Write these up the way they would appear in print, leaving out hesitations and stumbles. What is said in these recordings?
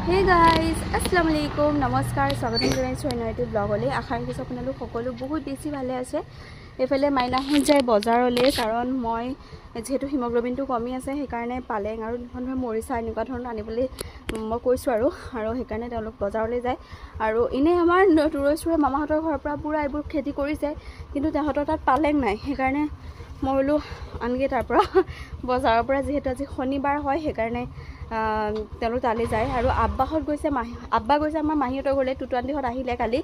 Hey guys, Assalamu alaikum, Namaskar, Swagatam Janaisu অন্য এটি ব্লগলৈ আশা ৰাখিছো আপোনালোক সকলো বহুত বেছি ভালে আছে এফালে মাইনাহত যায় বজাৰলৈ কাৰণ মই যেহেতু হিমোগ্লোবিনটো কমি আছে সেইকাৰণে পালেং আৰু ধৰণৰ মৰিচা এনেকুৱা ধৰণৰ আনিবলৈ মই কৈছো আৰু সেইকাৰণে তেওঁলোক বজাৰলৈ যায় আৰু ইনে আমাৰ টুৰইষ্টৰে মামাহতৰ ঘৰৰ পৰা পুৰা এইবোৰ খেতি কৰিছে কিন্তু তেহতৰ তাত পালেং নাই সেইকাৰণে মই বলো আনগে তাৰ পৰা বজাৰৰ পৰা যেহেতু আজি শনিবাৰ হয় সেইকাৰণে তেলো তালে যায় আৰু আব্বাহত গৈছে আব্বা গৈছে আমাৰ মাহীহতৰ ঘৰলে টুটুৱান্দিহত আহিলে কালি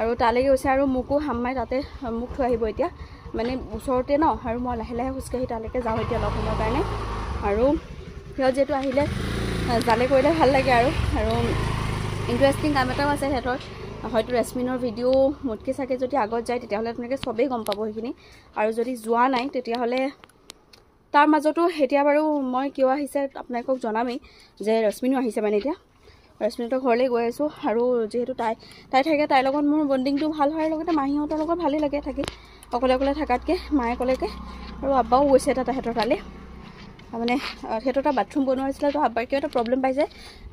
আৰু তালে গৈছে আৰু মুকু হাম্মাই তাতে মুক থৈ আহিব এতিয়া মানে ওচৰতে ন আৰু মই লাহে লাহে খুস্কাহি তালৈকে যাওঁ এতিয়া লখনৰ কাৰণে আৰু হিয় যেটো আহিলে জালে কৰিলে ভাল লাগে আৰু ইন্টাৰেষ্টিং কাম এটাও আছে হেতৰ হয়তো ৰেসমিনৰ ভিডিও মুটকে সাকে যদি আগত যায় তেতিয়াহলে আপোনালোকে সবেই গম পাব সেইখিনি আৰু যদি যোৱা নাই তেতিয়াহলে তাৰ মাজতো হেতিয়া বাৰু মই কিয় আহিছে আপোনালোকক জনামেই যে ৰেসমিনো আহিছে মানে এতিয়া ৰেসমিনৰ ঘৰলৈ গৈ আছো আৰু যেহেতু তাই থাকে তাইৰ লগত মোৰ বন্ডিংটো ভাল হয় লগতে মাহীহতৰ লগত ভালে লাগে থাকি অকলে থাকাতকে মায়ে কলেকে আৰু আব্বাও গৈছে তাহেতৰ তালে মানে হেতটা বাথৰুম বনোৱা হৈছিল তো আব্বাৰ কিয় এটা প্ৰবলেম পাইছে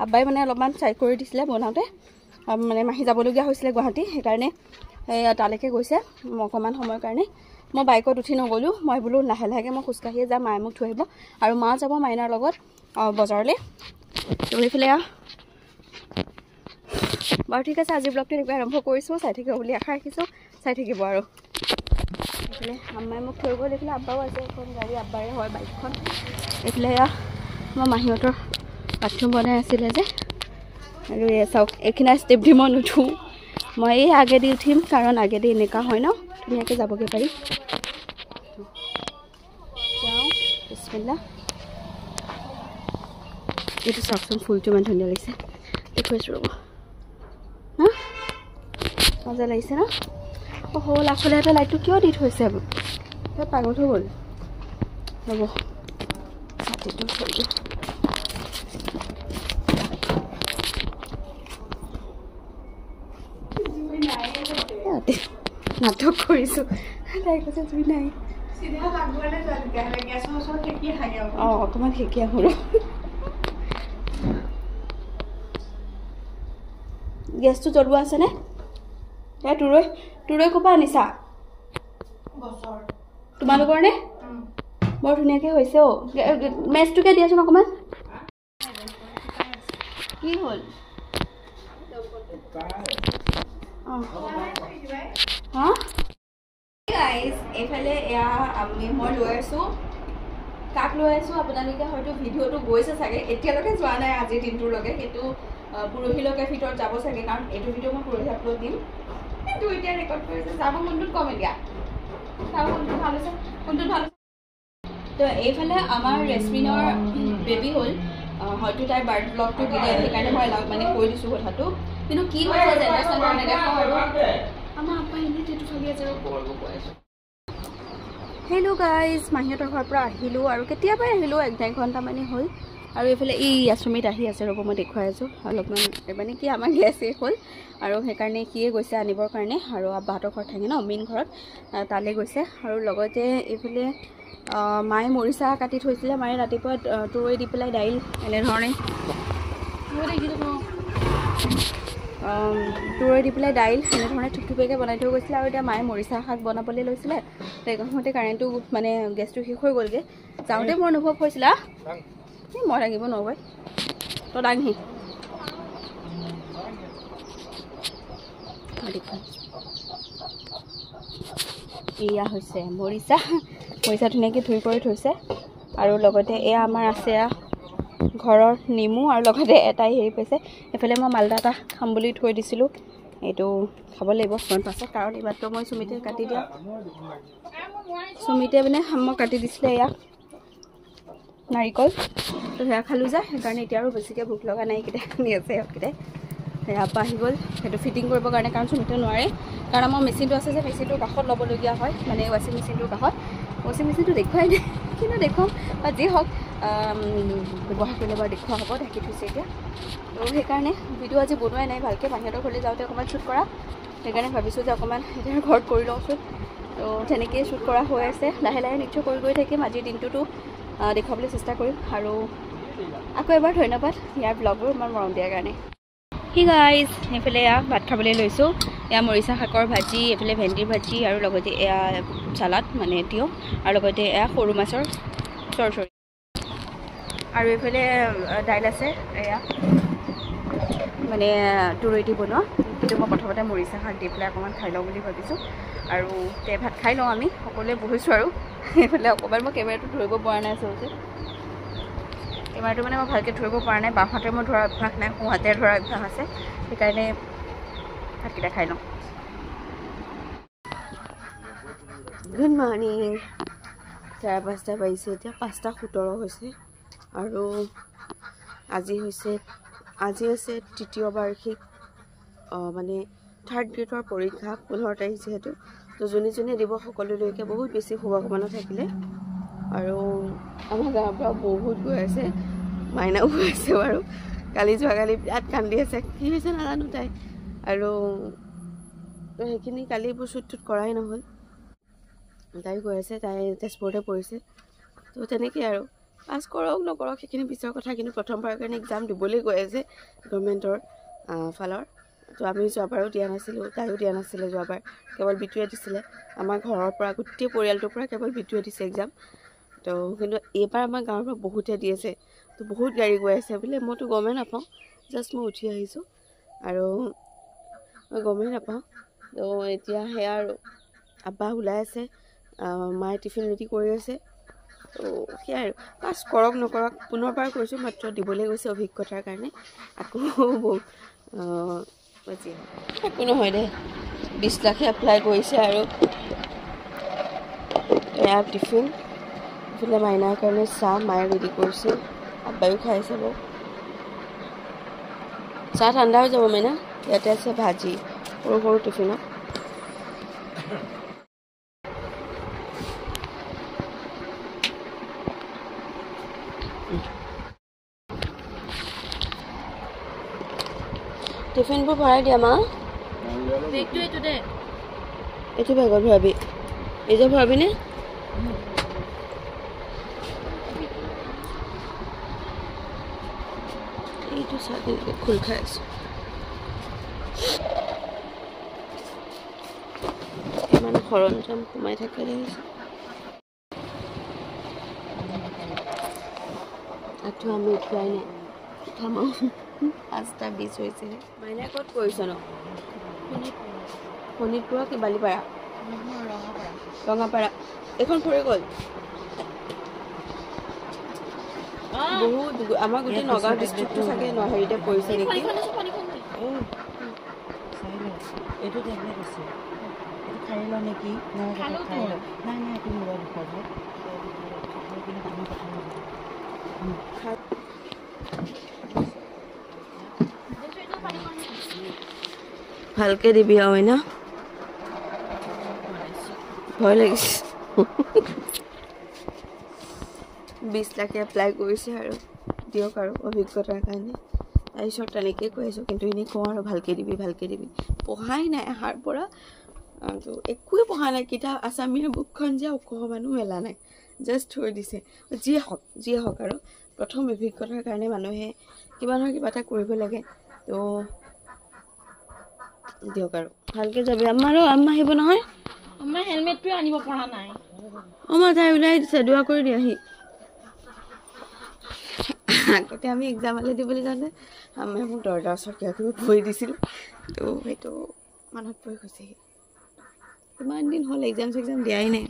আব্বাই মানে অলপমান চাই কৰি দিছিলে বনাওতে মানে মাহী যাবলগীয়া হৈছিল গুৱাহাটী সেইকাৰণে তালেকে গৈছে অকমান সময়ৰ কাৰণে মই বাইকত উঠি নগলো মই বলো লাহে লাহে মই খুস্কাহিয়ে যাম মায়ে মোক থৈ আহিব আৰু মা যাব মাইনাৰ লগত বজাৰলৈ তো এইফালে বাৰু ঠিক আছে আজি ব্লগটো একবাৰ আৰম্ভ কৰিছো চাই থাকিব বুলি আশা ৰাখিছো চাই থাকিব আৰু এইফালে আম্মাই মোক থৈ গ'ল এইফালে আব্বাও আছে এখন গাড়ী আব্বাৰে হয় বাইকখন এইফালে মই মাহীহতৰ বাথৰুম বনাই আছিলে যে আৰু চাওক এইখিনি ষ্টেপ দি মই নুঠো মই এই আগেদি উঠিম কাৰণ আগেদি এনেকা হয় ন ধুনীয়াকৈ যাবগৈ পাৰি যাওঁ বিসমিল্লাহ এইটো চাওকচোন ফুলটো ইমান ধুনীয়া লাগিছে দেখুৱাইছোঁ ৰ'ব হা মজা লাগিছে ন হ'ল আগফালে এটা লাইটটো কিয় দি থৈছে পাগল হৈ গ'ল ৰ'ব ছাতিটো থৈ দিওঁ নাটক কৰিছো তাই কৈছে জুই নাই অকণমান শিকি আহোঁ গেছটো জ্বলোৱা আছেনে এই তুৰৈ ক'পা আনিছা তোমালোকৰ নে বৰ ধুনীয়াকৈ হৈছে মেচটোকে দিয়াচোন অকণমান কি হ'ল হা গাইজ এইফালে মই লৈ আছো কাক লৈ আছো আপোনালোকে হয়তো ভিডিঅ'টো গৈছে চাগে এতিয়ালৈকে যোৱা নাই আজিৰ দিনটোলৈকে কিন্তু পৰহিলৈকে ভিতৰত যাব চাগে কাৰণ এইটো ভিডিঅ' মই পৰহি আপলোড দিম কিন্তু এতিয়া ৰেকৰ্ড কৰিছে যাব কোনটোত কম এতিয়া চাব কোনটোত ভাল হৈছে তো এইফালে আমাৰ ৰেসমিনৰ বেবী হ'ল হয়তো তাইৰ বাৰ্থ ব্লগটো দিলে সেইকাৰণে মই মানে কৈ দিছোঁ কথাটো কিন্তু কি হৈছে জেনেৰেশ্যন নেদেখাওঁ আৰু আমাৰ আপ্পা এনেই টেটু ফালি আছে কৰিব কৈ আছোঁ হেল্ল' গাইজ মাহীহতৰ ঘৰৰ পৰা আহিলোঁ আৰু কেতিয়াবাই আহিলোঁ 1-2 ঘণ্টামানেই হ'ল আৰু এইফালে আশ্ৰমিত আহি আছে ৰ'ব মই দেখুৱাই আছোঁ অলপমান মানে কি আমাৰ গেছেই হ'ল আৰু সেইকাৰণে সিয়ে গৈছে আনিবৰ কাৰণে আৰু আব্বাহঁতৰ ঘৰত থাকে ন মেইন ঘৰত তালৈ গৈছে আৰু লগতে এইফালে মায়ে মৰিচা কাটি থৈছিলে মায়ে ৰাতিপুৱা তুৰৈ দি পেলাই দাইল এনেধৰণে তুৰৈ দি পেলাই দাইল এনেধৰণে থুপথুপীয়াকৈ বনাই থৈ গৈছিলে আৰু এতিয়া মায়ে মৰিচা শাক বনাবলৈ লৈছিলে সেইসময়তে কাৰেণ্টটো মানে গেছটো শেষ হৈ গ'লগৈ যাওঁতে মোৰ অনুভৱ হৈছিলে মই দাঙিব নগৈ তই দাঙি এয়া হৈছে মৰিচা ধুনীয়াকৈ ধুই কৰি থৈছে আৰু লগতে এয়া আমাৰ আছে ঘৰৰ নেমু আৰু লগতে এটাই হেৰি পাইছে এইফালে মই মালদা এটা খাম বুলি থৈ দিছিলোঁ এইটো খাব লাগিব অকণমান পাছত কাৰণ এইবাৰতো মই সুমিতে কাটি দিয়া সুমিতে মানে মই কাটি দিছিলে এয়া নাৰিকল তো সেয়া খালোঁ যে সেইকাৰণে এতিয়া আৰু বেছিকৈ ভোক লগা নাই এইকেইটা নি আছে সিহঁতকেইটাই সেয়া পৰা আহি গ'ল সেইটো ফিটিং কৰিবৰ কাৰণে কাৰণ সুমিতে নোৱাৰে কাৰণ আমাৰ মেচিনটো আছে যে মেচিনটোৰ কাষত ল'বলগীয়া হয় মানে ৱাশ্বিং মেচিনটোৰ কাষত ৱাশ্বিং মেচিনটো দেখুৱাই নাই কিন্তু দেখুৱাম বা যি হওক ব্যৱহাৰ কৰিলে বাৰু দেখুওৱা হ'ব ঢাকি থৈছে এতিয়া তো সেইকাৰণে ভিডিঅ' আজি বনোৱাই নাই ভালকৈ মাহীহতৰ ঘৰলৈ যাওঁতে অকণমান শ্বুট কৰা সেইকাৰণে ভাবিছোঁ যে অকণমান এতিয়া ঘৰত কৰি লওঁচোন তো তেনেকৈয়ে শ্বুট কৰা হৈ আছে লাহে লাহে নিশ্চয় কৰি গৈ থাকিম আজিৰ দিনটোতো দেখুৱাবলৈ চেষ্টা কৰিম আৰু আকৌ এবাৰ ধন্যবাদ ইয়াৰ ব্লগবোৰ ইমান মৰম দিয়াৰ কাৰণে। হি গাইজ, এইফালে এয়া ভাত খাবলৈ লৈছোঁ। এয়া মৰিচা শাকৰ ভাজি, এইফালে ভেন্দিৰ ভাজি আৰু লগতে এয়া চালাড মানে তিয়হ, আৰু লগতে এয়া সৰু মাছৰ চৰচৰি, আৰু এইফালে দাইল আছে এয়া মানে তুৰৈ দি বনোৱা। কিন্তু মই প্ৰথমতে মৰিচা শাক দি পেলাই অকণমান খাই লওঁ বুলি ভাবিছোঁ। আৰু ভাত খাই লওঁ, আমি সকলোৱে বহিছোঁ। আৰু এইফালে অকণমান মই কেমেৰাটো ধৰিব পৰা নাই আচলতে, কেমেৰাটো মানে মই ভালকৈ ধৰিব পৰা নাই। বাওঁহাতে মই ধৰা অভ্যাস নাই, সোঁহাতে ধৰা অভ্যাস আছে, সেইকাৰণে ভাতকেইটা খাই লওঁ। Good morning. 5:30 বাজিছে এতিয়া, 5:17 হৈছে। আৰু আজি হৈছে তৃতীয় বাৰ্ষিক মানে 3rd গ্ৰেডৰ পৰীক্ষা, 15 তাৰিখ যিহেতু। তো যোনে যোনে দিব সকলোলৈকে বহুত বেছি শুভকামনা থাকিলে। আৰু আমাৰ গাঁৱৰ পৰা বহুত গৈ আছে, মাইনাও গৈ আছে বাৰু। যোৱাকালি বিৰাট কান্দি আছে, কি হৈছে নাজানো তাই। আৰু সেইখিনি কালি এইবোৰ শ্বুট কৰাই নহ'ল, তাই গৈ আছে, তাই তেজপুৰতে পৰিছে। তো তেনেকৈ আৰু পাছ কৰক নকৰক সেইখিনি পিছৰ কথা, কিন্তু প্ৰথমবাৰৰ কাৰণে এক্সাম দিবলৈ গৈ আছে গভৰ্ণমেণ্টৰ ফালৰ। তো আমি যোৱাবাৰো দিয়া নাছিলোঁ, তাইও দিয়া নাছিলে যোৱাবাৰ, কেৱল বিটুৱে দিছিলে। আমাৰ ঘৰৰ পৰা গোটেই পৰিয়ালটোৰ পৰা কেৱল বিটুৱে দিছে এক্সাম। তো কিন্তু এইবাৰ আমাৰ গাঁৱৰ পৰা বহুতে দি আছে। তো বহুত গাড়ী গৈ আছে বোলে, মইতো গমেই নাপাওঁ, জাষ্ট মই উঠি আহিছোঁ আৰু মই গমেই নাপাওঁ। তো এতিয়া সেয়া আৰু আব্বা ওলাই আছে, মায়ে টিফিন ৰেডি কৰি আছে। তো সেয়াই আৰু পাছ কৰক নকৰক, পুনৰবাৰ কৈছোঁ, মাত্ৰ দিবলৈ গৈছে অভিজ্ঞতাৰ কাৰণে। আকৌ একো নহয় দে, 20 লাখে এপ্লাই কৰিছে। আৰু এয়া টিফিন, এইফালে মাইনাৰ কাৰণে চাহ মায়ে ৰেডি কৰিছে, আব্বায়ো খাই চাব। চাহ ঠাণ্ডা হৈ যাব মাইনা। ইয়াতে আছে ভাজি, সৰু সৰু টিফিনত। টিফিনবোৰ ভৰাই দিয়া মা। বেগটো এইটো দে, এইটো বেগত ভৰাবি, এই যে ভৰাবিনে? এইটো চাহ কেনেকৈ খোল খাই আছে। ইমান সৰঞ্জাম সোমাই থাকে দেখিছে। আঠু আমি উঠোৱাই নাই, উঠাম আৰু 5:20 হৈছেহে। মাইনাই ক'ত কৰিছ ন? শোণিতপুৰৰ কি বালিপাৰা? ৰঙাপাৰা। এইখন ফুৰি গ'ল বহুত। আমাৰ গোটেই নগাঁও ডিষ্ট্ৰিক্টটো চাগে হেৰিতে পৰিছে নেকি? এইটো টেবলেট আছে, এইটো খাই লওঁ নেকি? নাই নাই এইটো মূৰৰ বিষৰ হয়। ভালকে দিবি আৰু না, ভয় লাগিছে। 20 লাখে এপ্লাই কৰিছে আৰু দিয়ক আৰু অভিজ্ঞতাৰ কাৰণে। তাৰপিছত তেনেকৈ কৈ আছোঁ, কিন্তু এনেই কওঁ আৰু ভালকৈ দিবি ভালকৈ দিবি। পঢ়াই নাই আহাৰ পৰা, তো একোৱে পঢ়া নাই। কিতাপ আছামীৰ বুকখন যে অকণমানো মেলা নাই, জাষ্ট থৈ দিছে। যিয়ে হওক আৰু প্ৰথম অভিজ্ঞতাৰ কাৰণে মানুহে কিবা নহয় কিবা এটা কৰিব লাগে। তো দিয়ক আৰু ভালকৈ যাবি। আম্মা আহিব নহয়, আমাৰ হেলমেটটোৱে আনিব পৰা নাই। মই তাই ওলাই দিছে, দোৱা কৰি দি আহি। আগতে আমি এক্সামলৈ দিবলৈ যাওঁতে আম্মাই মোক দৰ্জাৰ ওচৰত কিবা কিবি পঢ়ি দিছিল। তো সেইটো মনত পৰি গৈছেহি। কিমান দিন হ'ল এক্সাম দিয়াই নাই,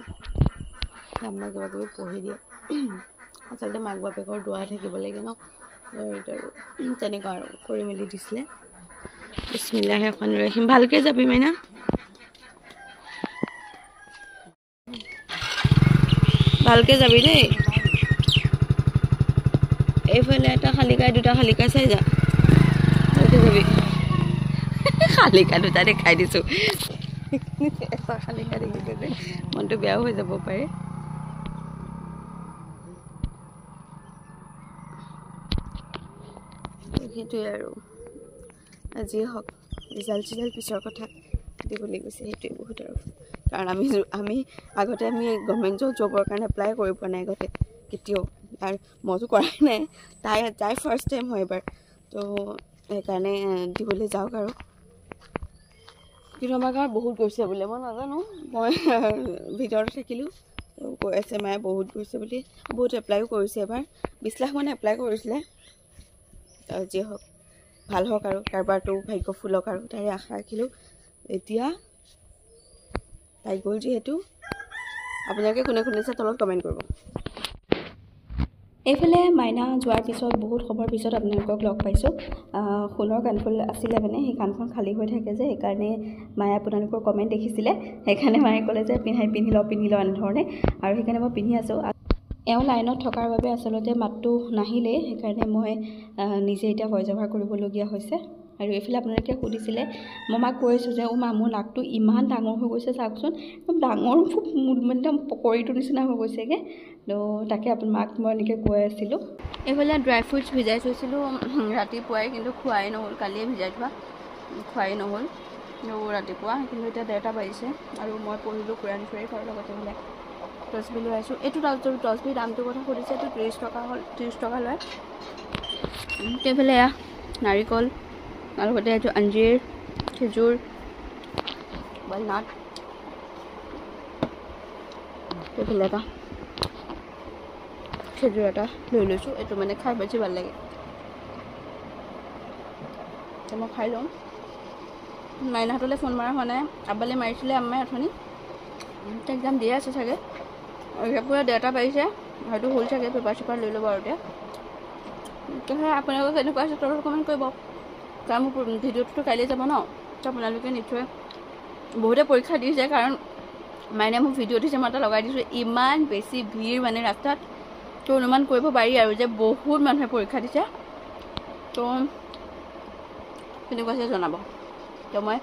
আম্মাই কিবা কিবি পঢ়ি দিয়ে। আচলতে মাক বাপেকৰ দোৱা থাকিব লাগে ন, তেনেকুৱা আৰু কৰি মেলি দিছিলে। বিস্মিল্লাহিৰ ৰহমানিৰ ৰহিম। ভালকৈ যাবি মাইনা, ভালকৈ যাবি দেই। এইফালে এটা শালিকাই, দুটা শালিকাই চাই যা, ভালকৈ যাবি। শালিকা দুটা দেখাই দিছোঁ, এটা শালিকা দেখিছে যে মনটো বেয়াও হৈ যাব পাৰে। সেইটোৱে আৰু যিয়ে হওক, ৰিজাল্ট পিছৰ কথা, দিবলৈ গৈছে সেইটোৱে বহুত আৰু। কাৰণ আমি আগতে গভৰ্ণমেণ্ট জবৰ কাৰণে এপ্লাই কৰি পোৱা নাই আগতে কেতিয়াও। আৰু মইতো কৰাই নাই, তাই ফাৰ্ষ্ট টাইম হয় এবাৰ, তো সেইকাৰণে দিবলৈ যাওক আৰু। কিন্তু আমাৰ গাঁৱত বহুত গৈছে বোলে, মই নাজানো, মই ভিতৰত থাকিলোঁ, কৈ আছে মায়ে বহুত গৈছে বুলি, বহুত এপ্লাইও কৰিছে এবাৰ, 20 লাখ মানে এপ্লাই কৰিছিলে। যি হওক ভাল হওক আৰু কাৰোবাৰটো ভাগ্য ফুলক আৰু তাৰে আশা ৰাখিলোঁ। এতিয়া তাই গ'ল যিহেতু, আপোনালোকে কোনে শুনিছে তলত কমেণ্ট কৰিব। এইফালে মাইনা যোৱাৰ পিছত বহুত সময়ৰ পিছত আপোনালোকক লগ পাইছোঁ। সোণৰ কাণফুল আছিলে মানে, সেই কাণখন খালী হৈ থাকে যে, সেইকাৰণে মায়ে আপোনালোকৰ কমেণ্ট দেখিছিলে, সেইকাৰণে মায়ে ক'লে যে পিন্ধি লওঁ এনেধৰণে, আৰু সেইকাৰণে মই পিন্ধি আছোঁ। এওঁ লাইনত থকাৰ বাবে আচলতে মাতটো নাহিলেই, সেইকাৰণে মই নিজে এতিয়া ভইচ অভাৰ কৰিবলগীয়া হৈছে। আৰু এইফালে আপোনালোকে সুধিছিলে, মই মাক কৈছোঁ যে মা মোৰ নাকটো ইমান ডাঙৰ হৈ গৈছে চাওকচোন, একদম ডাঙৰ একদম পকৰীটোৰ নিচিনা হৈ গৈছেগৈ। তো তাকে মাক মই এনেকৈ কৈ আছিলোঁ। এইফালে ড্ৰাই ফ্ৰুটছ ভিজাই থৈছিলোঁ ৰাতিপুৱাই, কিন্তু খোৱাই নহ'ল, কালিয়ে ভিজাই থোৱা, খোৱাই নহ'ল ৰাতিপুৱা, কিন্তু এতিয়া 1:30 বাজিছে আৰু মই পঢ়িলোঁ কোৰাণ শ্বৰীফ আৰু লগতে বোলে তছবি লৈ আছোঁ। এইটো তছবিৰ দামটোৰ কথা সুধিছে, এইটো 30 টকা হ'ল, 30 টকা লয়। এইফালে এয়া নাৰিকল আৰু লগতে এইটো অঞ্জীৰ, খেজুৰ, ৱালনাট, এইফালে এটা খেজুৰ এটা লৈ লৈছোঁ, এইটো মানে খাই বেছি ভাল লাগে, মই খাই লওঁ। মাইনাহঁতলৈ ফোন মৰা হোৱা নাই, আব্বালৈ মাৰিছিলে আম্মাই অথনি, এক্সাম দিয়ে আছে চাগে, এতিয়া পুৰা 1:30 বাজিছে, হয়তো হ'ল চাগে, পেপাৰ চেপাৰ লৈ ল'ব আৰু এতিয়া। তেতিয়াহ'লে আপোনালোকে কেনেকুৱা আছে তলত কমেণ্ট কৰিব, কাৰণ মোৰ ভিডিঅ'টোতো কাইলৈ যাব ন, তো আপোনালোকে নিশ্চয় বহুতে পৰীক্ষা দিছে, কাৰণ মাইনে মোক ভিডিঅ' দিছে, মই এটা লগাই দিছোঁ, ইমান বেছি ভিৰ মানে ৰাস্তাত, তো অনুমান কৰিব পাৰি আৰু যে বহুত মানুহে পৰীক্ষা দিছে। তো কেনেকুৱা আছে জনাব। তো মই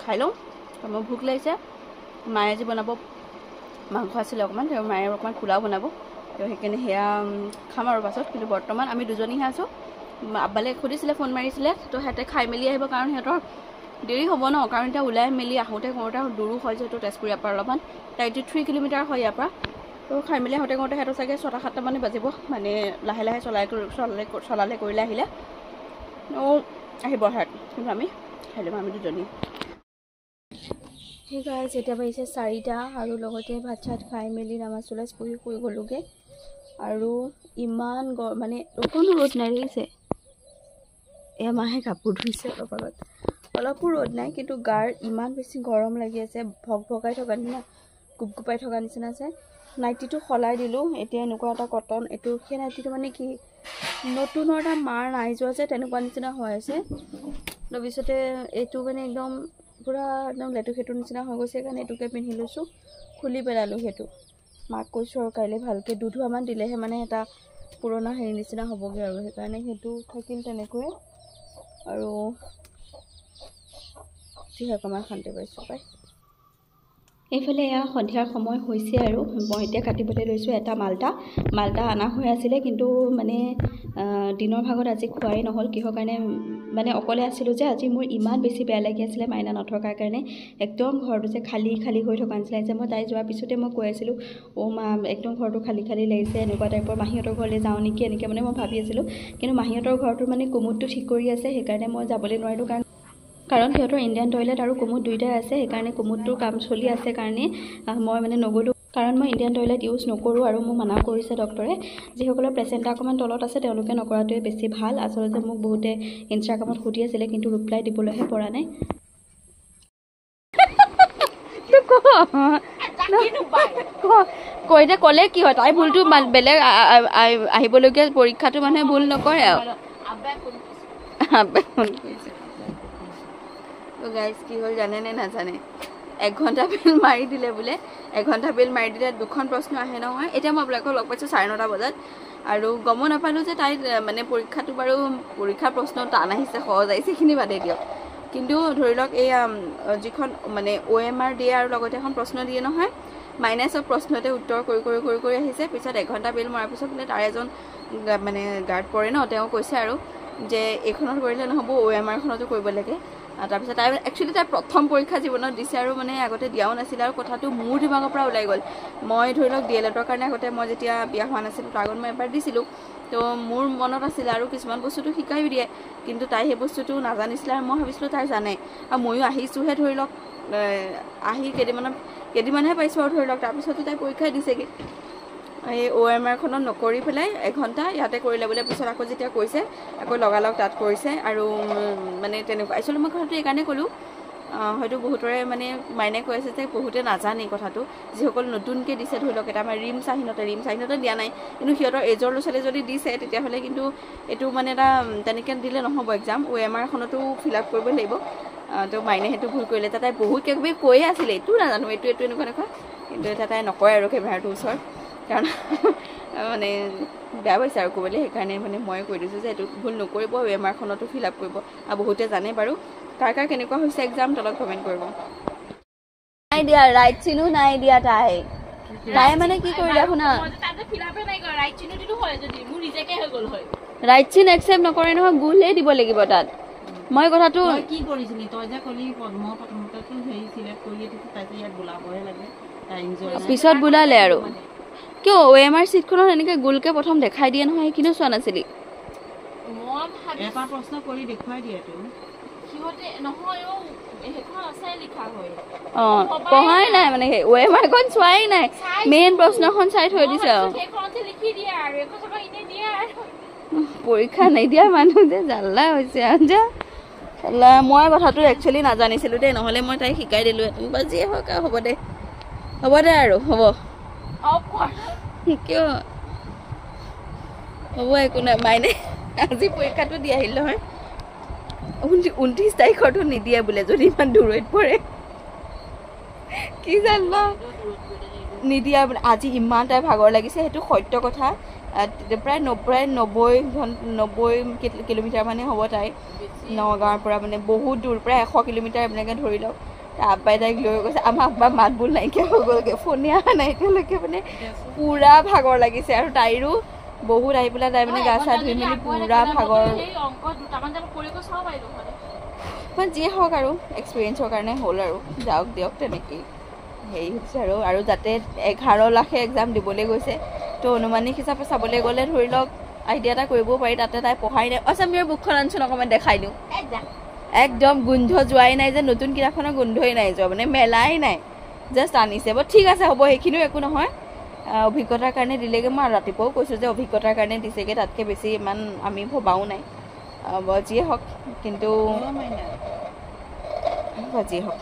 খাই লওঁ, মোৰ ভোক লাগিছে। মায়ে আজি বনাব মাংস আছিলে অকণমান, তেওঁ মায়ে অকণমান পোলাও বনাব, তো সেইকাৰণে সেয়া খাম আৰু পাছত। কিন্তু বৰ্তমান আমি দুজনীহে আছোঁ। আব্বালে সুধিছিলে, ফোন মাৰিছিলে, তো সিহঁতে খাই মেলি আহিব, কাৰণ সিহঁতৰ দেৰি হ'ব ন, কাৰণ এতিয়া ওলাই মেলি আহোঁতে কৰোঁতে দূৰো হয় যিহেতু, তেজপুৰ ইয়াৰ পৰা অলপমান 33 কিলোমিটাৰ হয় ইয়াৰ পৰা, তো খাই মেলি আহোঁতে কৰোঁতে সিহঁতৰ চাগে 6-7 মানে বাজিব, মানে লাহে লাহে চলালে কৰিলে আহিলে আহিব হাত, কিন্তু আমি খাই ল'ম আমি দুজনী। সেই গাইজ এতিয়া বাজিছে 4টা, আৰু লগতে ভাত চাত খাই মেলি নামাজ চলাজ পঢ়ি শুই গ'লোগৈ। আৰু ইমান মানে অকণো ৰ'দ নাই দেখিছে, এয়া মাহে কাপোৰ ধুইছে অলপ আগত, অলপো ৰ'দ নাই, কিন্তু গাৰ ইমান বেছি গৰম লাগি আছে, ভগাই থকা নিচিনা, গুপগুপাই থকা নিচিনা আছে। নাইটিটো সলাই দিলোঁ, এতিয়া এনেকুৱা এটা কটন, এইটো সেই নাইটিটো মানে কি নতুনৰ এটা মাৰ নাই যোৱা যে তেনেকুৱা নিচিনা হৈ আছে, তাৰপিছতে এইটো মানে একদম পূৰা একদম লেটুৰ নিচিনা হৈ গৈছে, সেইকাৰণে এইটোকে পিন্ধি লৈছোঁ, খুলি পেলালোঁ সেইটো। মাক কৈছোঁ আৰু কাইলৈ ভালকৈ দুধুৱামান দিলেহে মানে এটা পুৰণা হেৰি নিচিনা হ'বগৈ, আৰু সেইকাৰণে সেইটো থাকিল তেনেকৈয়ে। আৰু ঠিক অকণমান শান্তি পাইছোঁ পাই। এইফালে এয়া সন্ধিয়াৰ সময় হৈছে, আৰু মই এতিয়া কাটিবলৈ লৈছোঁ এটা মাল্টা অনা হৈ আছিলে, কিন্তু মানে দিনৰ ভাগত আজি খোৱাই নহ'ল, কিহৰ কাৰণে মানে অকলে আছিলোঁ যে আজি, মোৰ ইমান বেছি বেয়া লাগি আছিলে মাইনা নথকাৰ কাৰণে, একদম ঘৰটো যে খালী হৈ থকা নিচিনা লাগিছে। মই তাই যোৱাৰ পিছতে মই কৈ আছিলোঁ, মা একদম ঘৰটো খালী লাগিছে, এনেকুৱা টাইপৰ, মাহীহঁতৰ ঘৰলৈ যাওঁ নেকি এনেকৈ মানে মই ভাবি আছিলোঁ। কিন্তু মাহীহঁতৰ ঘৰটো মানে কুমুদটো ঠিক কৰি আছে, সেইকাৰণে মই যাবলৈ নোৱাৰিলোঁ, কাৰণ সিহঁতৰ ইণ্ডিয়ান টয়লেট আৰু কুমুদ দুয়োটাই আছে, সেইকাৰণে কুমুদটোৰ কাম চলি আছে কাৰণে মই মানে নগ'লোঁ, কাৰণ মই ইণ্ডিয়ান টয়লেট ইউজ নকৰোঁ, আৰু মোক মানা কৰিছে ডক্টৰে। যিসকলৰ প্ৰেচেণ্টাৰ অকণমান তলত আছে তেওঁলোকে নকৰাটোৱে বেছি ভাল। আচলতে মোক বহুতে ইনষ্টাগ্ৰামত সুধি আছিলে, কিন্তু ৰিপ্লাই দিবলৈহে পৰা নাই। কৈ যে ক'লে কি হয়, তাই ভুলটো বেলেগ আহিবলগীয়া পৰীক্ষাটো মানুহে ভুল নকৰে আৰু। গাইজ কি হ'ল জানেনে নাজানে, 1 ঘণ্টা বিল মাৰি দিলে বোলে, 1 ঘণ্টা বিল মাৰি দিলে 2খন প্ৰশ্ন আহে নহয়। এতিয়া মই আপোনালোকক লগ পাইছোঁ 9:30 বজাত, আৰু গমো নাপালোঁ যে তাই মানে পৰীক্ষাটো বাৰু পৰীক্ষাৰ প্ৰশ্ন টান আহিছে সহজ আহিছে সেইখিনি বাদেই দিয়ক, কিন্তু ধৰি লওক এই যিখন মানে OMR দিয়ে আৰু লগতে এখন প্ৰশ্ন দিয়ে নহয়, মাইনাই চব প্ৰশ্নতে উত্তৰ কৰি আহিছে। পিছত 1 ঘণ্টা বিল মৰাৰ পিছত বোলে তাৰ এজন মানে গাৰ্ড পৰে ন, তেওঁ কৈছে আৰু যে এইখনত কৰিলে নহ'ব OMR খনতো কৰিব লাগে তাৰপিছত তাই একচুৱেলি তাই প্ৰথম পৰীক্ষা জীৱনত দিছে আৰু মানে আগতে দিয়াও নাছিল আৰু কথাটো মোৰ দিমাগৰ পৰা ওলাই গ'ল মই ধৰি লওক DLEDৰ কাৰণে আগতে মই যেতিয়া বিয়া হোৱা নাছিলোঁ তাৰ আগত মই এবাৰ দিছিলোঁ তো মোৰ মনত আছিল আৰু কিছুমান বস্তুটো শিকাইও দিয়ে কিন্তু তাই সেই বস্তুটো নাজানিছিলে আৰু মই ভাবিছিলোঁ তাই জানে আৰু ময়ো আহিছোঁহে ধৰি লওক আহি কেইদিনমানহে পাইছোঁ আৰু ধৰি লওক তাৰপিছতো তাই পৰীক্ষা দিছেগৈ এই OMR খনত নকৰি পেলাই এঘণ্টা ইয়াতে কৰিলে বোলে পিছত আকৌ যেতিয়া কৈছে আকৌ লগালগ তাত কৰিছে আৰু মানে তেনেকুৱা আচলতে মই কথাটো এইকাৰণে ক'লোঁ হয়তো বহুতৰে মানে মাইনে কৈ আছে যে বহুতে নাজানে কথাটো যিসকল নতুনকৈ দিছে ধৰি লওক এটা আমাৰ ৰিম চাহিনতে দিয়া নাই কিন্তু সিহঁতৰ এজৰ ল'ৰা ছোৱালী যদি দিছে তেতিয়াহ'লে কিন্তু এইটো মানে এটা তেনেকৈ দিলে নহ'ব এক্সাম OMR খনতো ফিল আপ কৰিব লাগিব তো মাইনে সেইটো ভুল কৰিলে তাই বহুত কিবা কৈয়ে আছিলে এইটো নাজানো এইটো এনেকুৱা কিন্তু এটা তাই নকয় আৰু কেমেৰাটোৰ ওচৰত কাৰণ মানে বেয়া পাইছে আৰু ক'বলৈ সেইকাৰণে মানে মই কৈ দিছোঁ যে এইটো ভুল নকৰিব OMR খনতো ফিল আপ কৰিব আৰু বহুতে জানে বাৰু কাৰ কেনেকুৱা হৈছে এক্সাম তলত কমেণ্ট কৰিব নাই দিয়া ৰাইট চিনো নাই দিয়া তাই মানে কি কৰিলে শুনা ৰাইট চিন একচেপ্ট নকৰে নহয় গোলহে দিব লাগিব তাত মই কথাটো কি কৰিছিলি তই যে ক'লি প্ৰথমতে হেৰি চিলেক্ট কৰি দিছি তাই ইয়াত বোলাবহে লাগে পিছত বোলালে আৰু কিয় OMR চিটখনত এনেকৈ গোলকৈ প্ৰথম দেখাই দিয়ে নহয় সেইখিনিও চোৱা নাছিলি এটা প্ৰশ্ন কৰি দেখুৱাই দিয়েতো পঢ়াই নাই মানে সেই OMR খন চোৱাই নাই মেইন প্ৰশ্নখন চাই থৈ দিছে আৰু পৰীক্ষা নিদিয়া মানুহ যে জাল্লা হৈছে মই কথাটো একচুৱেলি নাজানিছিলোঁ দেই নহ'লে মই তাইক শিকাই দিলোঁ বা যিয়ে হওক হ'ব দে আৰু হ'ব কিয় হ'ব একো নাই মাইনে আজি পৰীক্ষাটো দি আহিল নহয় 29 তাৰিখৰটো নিদিয়ে বোলে যদি ইমান দূৰৈত পৰে কি জানো নিদিয়া আজি ইমান তাই ভাগৰ লাগিছে সেইটো সত্য কথা প্ৰায় 90 কিলোমিটাৰ মানে হ'ব তাই নগাঁৱৰ পৰা মানে বহুত দূৰ প্ৰায় 100 কিলোমিটাৰ এনেকৈ ধৰি লওক আব্বাই তাইক লৈ গৈছে আমাৰ আব্বা মাত বোল নাইকিয়া হৈ গ'লগৈ ফোনে অহা নাই এতিয়ালৈকে মানে পুৰা ভাগৰ লাগিছে আৰু তাইৰো বহুত আহি পেলাই তাই মানে গা চা ধুই মেলি পুৰা ভাগৰ মানে যিয়ে হওক আৰু এক্সপিৰিয়েঞ্চৰ কাৰণে হ'ল আৰু যাওক দিয়ক তেনেকেই হেৰি হৈছে আৰু যাতে 11 লাখে এক্সাম দিবলৈ গৈছে তো অনুমানিক হিচাপে চাবলৈ গ'লে ধৰি লওক আইডিয়া এটা কৰিবও পাৰি তাতে তাই পঢ়াই নাই আছামিৰ বুকখন আনচোন অকণমান দেখাই দিওঁ একদম গোন্ধ যোৱাই নাই যে নতুন কিতাপখনৰ গোন্ধই নাই যোৱা মানে মেলাই নাই জাষ্ট আনিছে বাৰু ঠিক আছে হ'ব সেইখিনিও একো নহয় অভিজ্ঞতাৰ কাৰণে দিলেগৈ মই ৰাতিপুৱাও কৈছোঁ যে অভিজ্ঞতাৰ কাৰণে দিছেগৈ তাতকৈ বেছি ইমান আমি ভবাও নাই যিয়ে হওক কিন্তু যিয়ে হওক